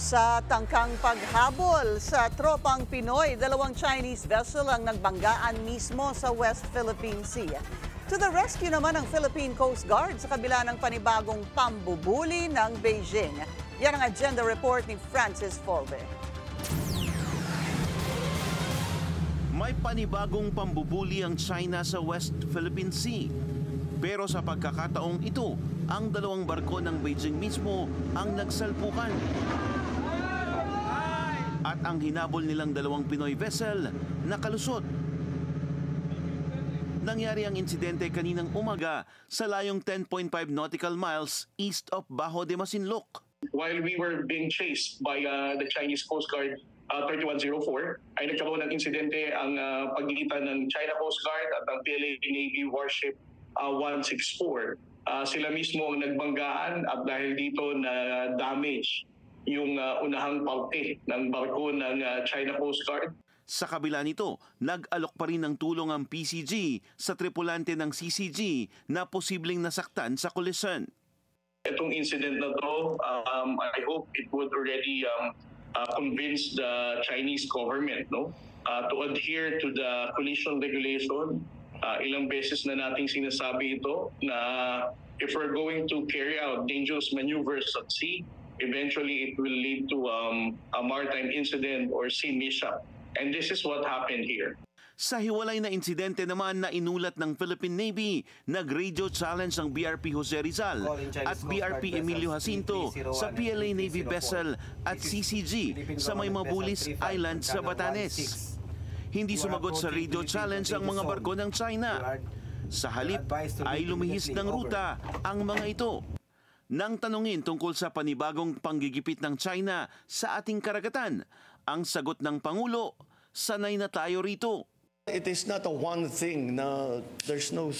Sa tangkang paghabol sa tropang Pinoy, dalawang Chinese vessel ang nagbanggaan mismo sa West Philippine Sea. To the rescue naman ang Philippine Coast Guard sa kabila ng panibagong pambubuli ng Beijing. Yan ang agenda report ni Francis Folbe. May panibagong pambubuli ang China sa West Philippine Sea. Pero sa pagkakataong ito, ang dalawang barko ng Beijing mismo ang nagsalpukan. At ang hinabol nilang dalawang Pinoy vessel nakalusot. Nangyari ang insidente kaninang umaga sa layong 10.5 nautical miles east of Bajo de Masinloc. While we were being chased by the Chinese Coast Guard 3104, ay nagkaroon ng insidente ang pagitan ng China Coast Guard at ang PLA Navy warship 164. Sila mismo ang nagbanggaan at dahil dito na damage yung unahang parte ng barko ng China Coast Guard. Sa kabila nito, nag-alok pa rin ng tulong ang PCG sa tripulante ng CCG na posibleng nasaktan sa kolisyon. Itong incident na to, I hope it would already convince the Chinese government to adhere to the collision regulation. Ilang beses na nating sinasabi ito na if we're going to carry out dangerous maneuvers at sea, eventually it will lead to a maritime incident or sea mishap. And this is what happened here. Sa hiwalay na insidente naman na inulat ng Philippine Navy, nag-radio challenge ang BRP Jose Rizal at BRP Emilio Jacinto sa PLA Navy vessel at CCG sa May Mabulis Island sa Batanes. Hindi sumagot sa radio challenge ang mga barko ng China. Sa halip ay lumihis ng ruta ang mga ito. Nang tanungin tungkol sa panibagong panggigipit ng China sa ating karagatan, ang sagot ng Pangulo, sanay na tayo rito. It is not a one thing na there's no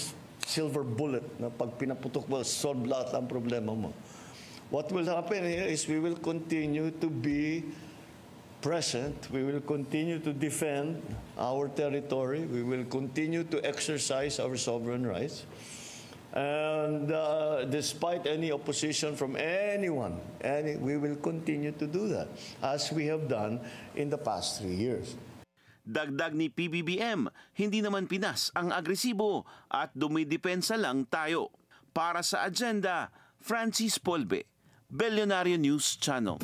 silver bullet na pag pinaputok mo, solve lahat ang problema mo. What will happen here is we will continue to be present, we will continue to defend our territory, we will continue to exercise our sovereign rights. And despite any opposition from anyone, we will continue to do that, as we have done in the past 3 years. Dagdag ni PBBM, hindi naman Pinas ang agresibo at dumidepensa lang tayo. Para sa agenda, Francis Folbe, Bellionario News Channel.